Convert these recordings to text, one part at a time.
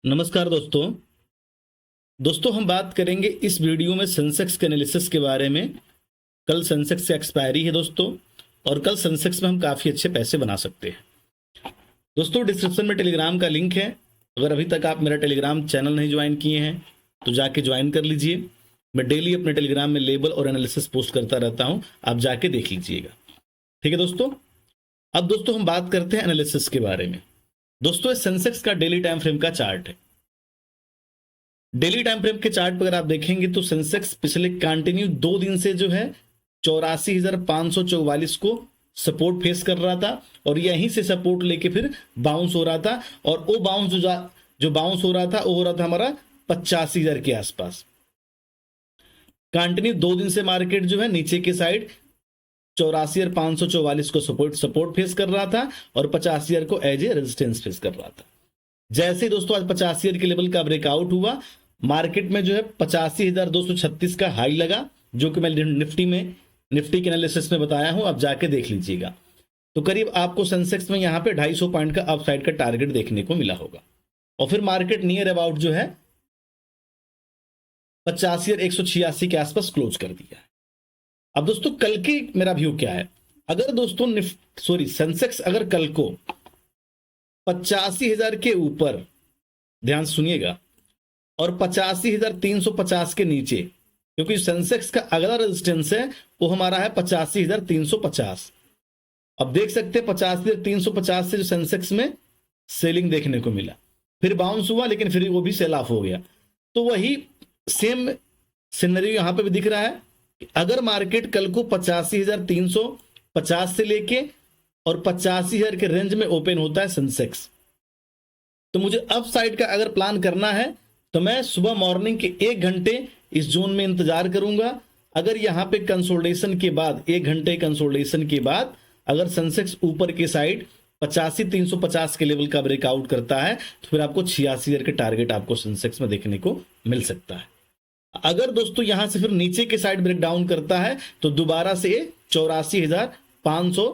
नमस्कार दोस्तों। हम बात करेंगे इस वीडियो में सेंसेक्स के एनालिसिस के बारे में। कल सेंसेक्स से एक्सपायरी है दोस्तों, और कल सेंसेक्स में हम काफ़ी अच्छे पैसे बना सकते हैं। दोस्तों डिस्क्रिप्शन में टेलीग्राम का लिंक है। अगर अभी तक आप मेरा टेलीग्राम चैनल नहीं ज्वाइन किए हैं तो जाके ज्वाइन कर लीजिए। मैं डेली अपने टेलीग्राम में लेबल और एनालिसिस पोस्ट करता रहता हूँ, आप जाके देख लीजिएगा। ठीक है दोस्तों। अब दोस्तों हम बात करते हैं एनालिसिस के बारे में। दोस्तों सेंसेक्स का डेली टाइम फ्रेम का चार्ट है। डेली टाइम फ्रेम के चार्ट पर अगर आप देखेंगे तो सेंसेक्स पिछले कंटिन्यू 2 दिन से जो है 84,544 को सपोर्ट फेस कर रहा था, और यहीं से सपोर्ट लेके फिर बाउंस हो रहा था। और वो बाउंस जो बाउंस हो रहा था वो हो रहा था हमारा 85,000 के आसपास। कंटिन्यू 2 दिन से मार्केट जो है नीचे के साइड 84,544 को सपोर्ट फेस कर रहा था, और 50,000 को एज ए रेजिस्टेंस फेस कर रहा था। जैसे दोस्तों आज 85,000 के लेवल का ब्रेकआउट हुआ, मार्केट में जो है 85,236 का हाई लगा, जो कि मैं निफ्टी के एनालिसिस में बताया हूं, आप जाके देख लीजिएगा। तो करीब आपको सेंसेक्स में यहां पे 250 पॉइंट का अपसाइड का टारगेट देखने को मिला होगा, और फिर मार्केट नियर अबाउट जो है 85,186 के आसपास क्लोज कर दिया है। अब दोस्तों कल की मेरा व्यू क्या है? अगर दोस्तों सेंसेक्स अगर कल को 85,000 के ऊपर, ध्यान सुनिएगा, और 85,350 के नीचे, क्योंकि सेंसेक्स का अगला रेजिस्टेंस है वो हमारा है 85,350। अब देख सकते हैं 85,350 से जो सेंसेक्स में सेलिंग देखने को मिला, फिर बाउंस हुआ, लेकिन फिर वो भी सेल ऑफ हो गया। तो वही सेम सिनेरियो यहां पे भी दिख रहा है कि अगर मार्केट कल को 85,350 से लेके और 85,000 के रेंज में ओपन होता है सेंसेक्स, तो मुझे अप साइड का अगर प्लान करना है तो मैं सुबह मॉर्निंग के 1 घंटे इस जोन में इंतजार करूंगा। अगर यहां पे कंसोलिडेशन के बाद 1 घंटे कंसोलिडेशन के बाद अगर सेंसेक्स ऊपर के साइड 85,350 के लेवल का ब्रेकआउट करता है तो फिर आपको 86,000 के टारगेट आपको सेंसेक्स में देखने को मिल सकता है। अगर दोस्तों यहां से फिर नीचे के साइड ब्रेक डाउन करता है तो दोबारा से 84,500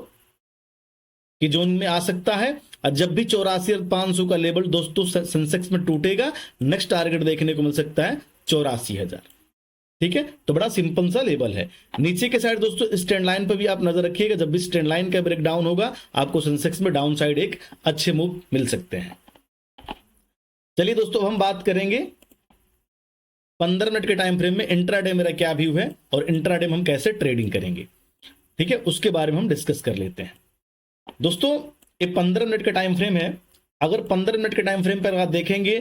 की जोन में आ सकता है। और जब भी 84,500 का लेवल दोस्तों सेंसेक्स में टूटेगा, नेक्स्ट टारगेट देखने को मिल सकता है 84,000। ठीक है, तो बड़ा सिंपल सा लेवल है। नीचे के साइड दोस्तों इस ट्रेंड लाइन पर भी आप नजर रखिएगा, जब भी इस ट्रेंड लाइन का ब्रेक डाउन होगा आपको सेंसेक्स में डाउन साइड एक अच्छे मूव मिल सकते हैं। चलिए दोस्तों हम बात करेंगे 15 मिनट के टाइम फ्रेम में इंट्राडे मेरा क्या व्यू है और इंट्राडे में हम कैसे ट्रेडिंग करेंगे। ठीक है, उसके बारे में हम डिस्कस कर लेते हैं। दोस्तों ये 15 मिनट का टाइम फ्रेम है। अगर 15 मिनट के टाइम फ्रेम पर आप देखेंगे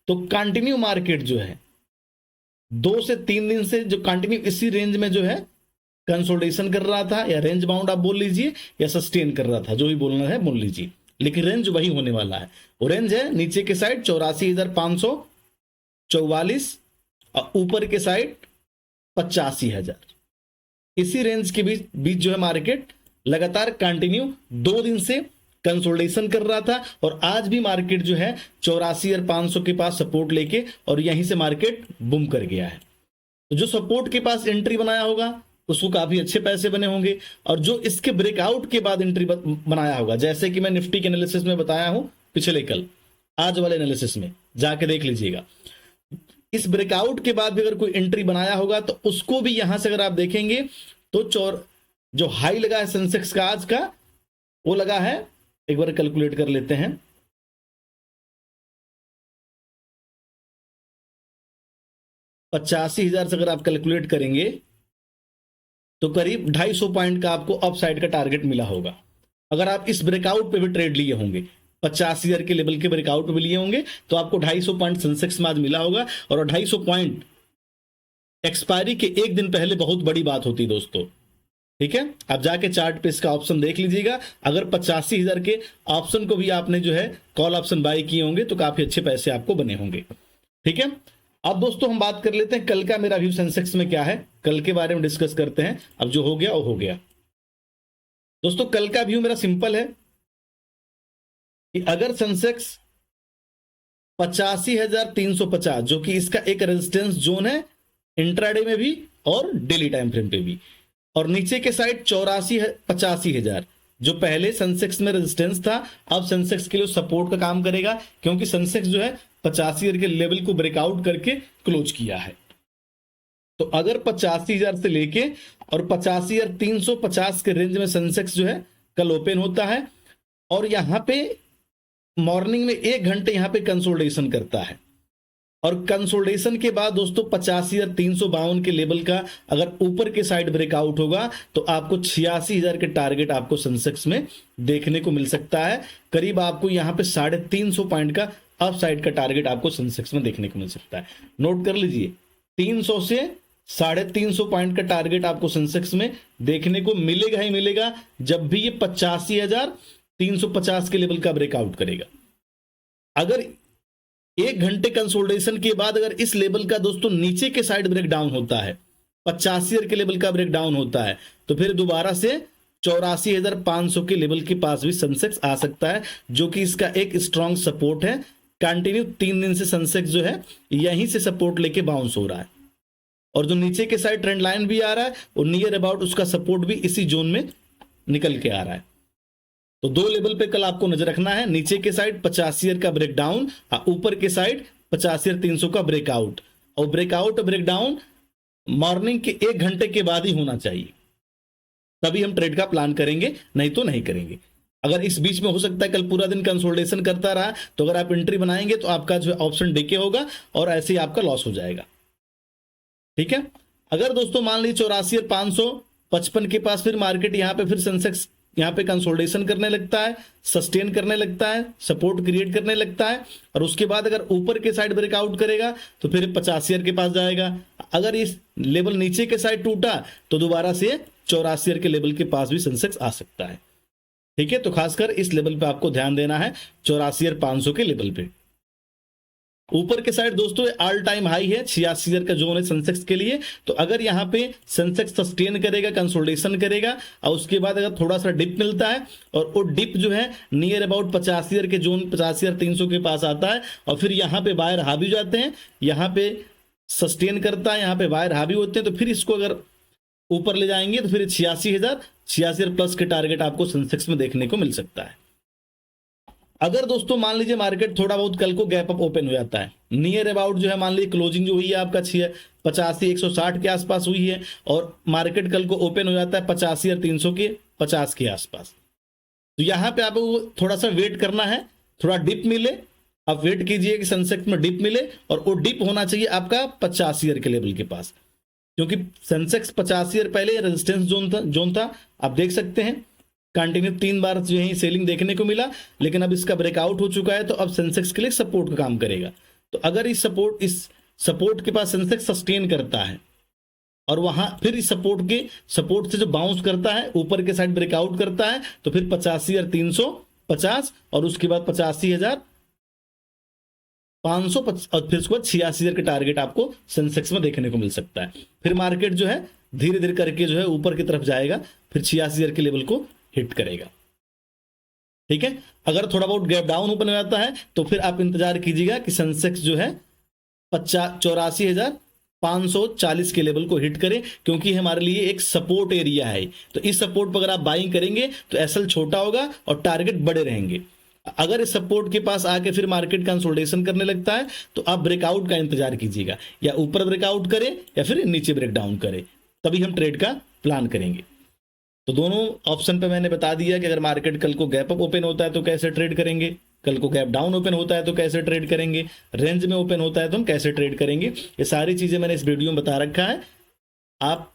तो कंटिन्यू मार्केट जो है 2 से 3 दिन से जो कंटिन्यू इसी रेंज में जो है कंसोलिडेशन कर रहा था, या रेंज बाउंड आप बोल लीजिए या सस्टेन कर रहा था, जो भी बोलना है बोल लीजिए, लेकिन रेंज वही होने वाला है। वो रेंज है नीचे के साइड 84,544 और ऊपर के साइड 85,000। इसी रेंज के बीच जो है मार्केट लगातार कंटिन्यू 2 दिन से कंसोलिडेशन कर रहा था, और आज भी मार्केट जो है 84,500 के पास सपोर्ट लेके और यहीं से मार्केट बूम कर गया है। तो जो सपोर्ट के पास एंट्री बनाया होगा उसको काफी अच्छे पैसे बने होंगे, और जो इसके ब्रेकआउट के बाद एंट्री बनाया होगा, जैसे कि मैं निफ्टी के एनालिसिस में बताया हूं पिछले कल, आज वाले एनालिसिस में जाके देख लीजिएगा, इस ब्रेकआउट के बाद भी अगर कोई एंट्री बनाया होगा तो उसको भी यहां से अगर आप देखेंगे तो जो हाई लगा है सेंसेक्स का आज का, वो लगा है, एक बार कैलकुलेट कर लेते हैं, 85,000 से अगर आप कैलकुलेट करेंगे तो करीब 250 पॉइंट का आपको अपसाइड का टारगेट मिला होगा। अगर आप इस ब्रेकआउट पे भी ट्रेड लिए होंगे, 85,000 के लेवल के ब्रेकआउट पे भी लिए होंगे, तो आपको 250 पॉइंट सेंसेक्स में आज मिला होगा। और 250 पॉइंट एक्सपायरी के 1 दिन पहले बहुत बड़ी बात होती है दोस्तों। ठीक है, आप जाके चार्ट पे इसका ऑप्शन देख लीजिएगा। अगर 85,000 के ऑप्शन को भी आपने जो है कॉल ऑप्शन बाय किए होंगे तो काफी अच्छे पैसे आपको बने होंगे। ठीक है, अब दोस्तों हम बात कर लेते हैं कल का मेरा व्यू सेंसेक्स में क्या है, कल के बारे में डिस्कस करते हैं। अब जो हो गया वो हो गया। दोस्तों कल का व्यू मेरा सिंपल है कि अगर सेंसेक्स 85,350, जो कि इसका एक रेजिस्टेंस जोन है इंट्राडे में भी और डेली टाइम फ्रेम पे भी, और नीचे के साइड 85,000 जो पहले सेंसेक्स में रेजिस्टेंस था अब सेंसेक्स के लिए सपोर्ट का काम करेगा, क्योंकि सेंसेक्स जो है 85,000 के लेवल को ब्रेकआउट करके क्लोज किया है। तो अगर 85,000 से लेके और 85,350 के रेंज में सेंसेक्स जो है कल ओपन होता है और यहां पे मॉर्निंग में 1 घंटे यहां पे कंसोलिडेशन करता है और कंसोलिडेशन के बाद दोस्तों 85,352 के लेवल का अगर ऊपर के साइड ब्रेकआउट होगा तो आपको 86,000 के टारगेट आपको सेंसेक्स में देखने को मिल सकता है। करीब आपको यहां पे 350 पॉइंट का अप साइड का टारगेट आपको सेंसेक्स में देखने को मिल सकता है। नोट कर लीजिए, 300 से 350 पॉइंट का टारगेट आपको सेंसेक्स में देखने को मिलेगा ही मिलेगा जब भी ये 85,350 के लेवल का ब्रेकआउट करेगा। अगर 1 घंटे कंसोलिडेशन के बाद अगर इस लेवल का दोस्तों नीचे के साइड ब्रेक डाउन होता है, 85,000 के लेवल का ब्रेक डाउन होता है, तो फिर दोबारा से 84,500 के लेवल के पास भी सेंसेक्स आ सकता है, जो कि इसका एक स्ट्रॉन्ग सपोर्ट है। कंटिन्यू 3 दिन से सेंसेक्स जो है यहीं से सपोर्ट लेके बाउंस हो रहा है और जो नीचे के साइड ट्रेंड लाइन भी आ रहा है और नियर अबाउट उसका सपोर्ट भी इसी जोन में निकल के आ रहा है। तो 2 लेवल पे कल आपको नजर रखना है, नीचे के साइड 85,000 का ब्रेकडाउन और ऊपर के साइड 85,300 का ब्रेकआउट। और ब्रेकआउट ब्रेकडाउन मॉर्निंग के 1 घंटे के बाद ही होना चाहिए, तभी हम ट्रेड का प्लान करेंगे, नहीं तो नहीं करेंगे। अगर इस बीच में हो सकता है कल पूरा दिन कंसोलिडेशन करता रहा तो अगर आप एंट्री बनाएंगे तो आपका जो ऑप्शन डीके होगा और ऐसे ही आपका लॉस हो जाएगा। ठीक है, अगर दोस्तों मान लीजिए 84,555 के पास फिर मार्केट यहां पे फिर सेंसेक्स यहां पे कंसोलिडेशन करने लगता है, सस्टेन करने लगता है, सपोर्ट क्रिएट करने लगता है और उसके बाद अगर ऊपर के साइड ब्रेकआउट करेगा तो फिर 85,000 के पास जाएगा। अगर इस लेवल नीचे के साइड टूटा तो दोबारा से 84,000 के लेवल के पास भी सेंसेक्स आ सकता है। ठीक है, तो खासकर इस लेवल पे आपको ध्यान देना है, 84,500 के लेवल पे। ऊपर के साइड दोस्तों ऑल टाइम हाई है, 86,000 का जोन है सेंसेक्स के लिए। तो अगर यहां पे सेंसेक्स सस्टेन करेगा, कंसोलिडेशन करेगा और उसके बाद अगर थोड़ा सा डिप मिलता है और वो डिप जो है नियर अबाउट 85,000 के जोन 85,300 के पास आता है और फिर यहां पे बायर हावी जाते हैं, यहां पे सस्टेन करता है, यहां पे बायर हावी होते हैं, तो फिर इसको अगर ऊपर ले जाएंगे तो फिर 86,000 प्लस के टारगेट आपको सेंसेक्स में देखने को मिल सकता है। अगर दोस्तों मान लीजिए मार्केट थोड़ा बहुत कल को गैप अप ओपन हो जाता है, नियर अबाउट जो है मान लीजिए क्लोजिंग जो हुई है आपका 85,160 के आसपास हुई है और मार्केट कल को ओपन हो जाता है 85,300 के 50 के आसपास, तो यहां पे आपको थोड़ा सा वेट करना है, थोड़ा डिप मिले, आप वेट कीजिए कि सेंसेक्स में डिप मिले और वो डिप होना चाहिए आपका 85,000 के लेवल के पास, क्योंकि सेंसेक्स 85,000 पहले रेजिस्टेंस जोन था। आप देख सकते हैं कंटिन्यू 3 बार जो है सेलिंग देखने को मिला, लेकिन अब इसका ब्रेकआउट हो चुका है तो अब सेंसेक्स के लिए सपोर्ट का काम करेगा। तो अगर इस सपोर्ट के पास सेंसेक्स सस्टेन करता है और वहां फिर इस सपोर्ट से जो बाउंस करता है ऊपर के साइड ब्रेकआउट करता है तो फिर 85,350 और उसके बाद 85,500 और फिर उसके बाद 86,000 के टारगेट आपको सेंसेक्स में देखने को मिल सकता है। फिर मार्केट जो है धीरे धीरे करके जो है ऊपर की तरफ जाएगा, फिर 86,000 के लेवल को हिट करेगा। ठीक है, अगर थोड़ा बहुत गैप डाउन ओपन हो जाता है तो फिर आप इंतजार कीजिएगा कि सेंसेक्स जो है 84,540 के लेवल को हिट करे, क्योंकि हमारे लिए एक सपोर्ट एरिया है। तो इस सपोर्ट पर अगर आप बाइंग करेंगे तो एसएल छोटा होगा और टारगेट बड़े रहेंगे। अगर इस सपोर्ट के पास आके फिर मार्केट कंसोलिडेशन करने लगता है तो आप ब्रेकआउट का इंतजार कीजिएगा, या ऊपर ब्रेकआउट करे या फिर नीचे ब्रेक डाउन करे, तभी हम ट्रेड का प्लान करेंगे। तो दोनों ऑप्शन पे मैंने बता दिया कि अगर मार्केट कल को गैप अप ओपन होता है तो कैसे ट्रेड करेंगे, कल को गैप डाउन ओपन होता है तो कैसे ट्रेड करेंगे, रेंज में ओपन होता है तो हम कैसे ट्रेड करेंगे। ये सारी चीजें मैंने इस वीडियो में बता रखा है। आप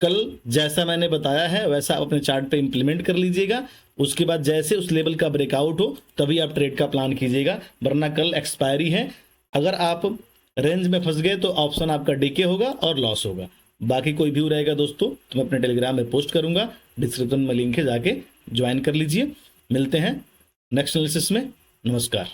कल जैसा मैंने बताया है वैसा अपने चार्ट पे इंप्लीमेंट कर लीजिएगा, उसके बाद जैसे उस लेवल का ब्रेकआउट हो तभी आप ट्रेड का प्लान कीजिएगा, वरना कल एक्सपायरी है। अगर आप रेंज में फंस गए तो ऑप्शन आपका डीके होगा और लॉस होगा। बाकी कोई व्यू रहेगा दोस्तों तो मैं अपने टेलीग्राम में पोस्ट करूंगा, डिस्क्रिप्शन में लिंक है, जाके ज्वाइन कर लीजिए। मिलते हैं नेक्स्ट एनालिसिस में। नमस्कार।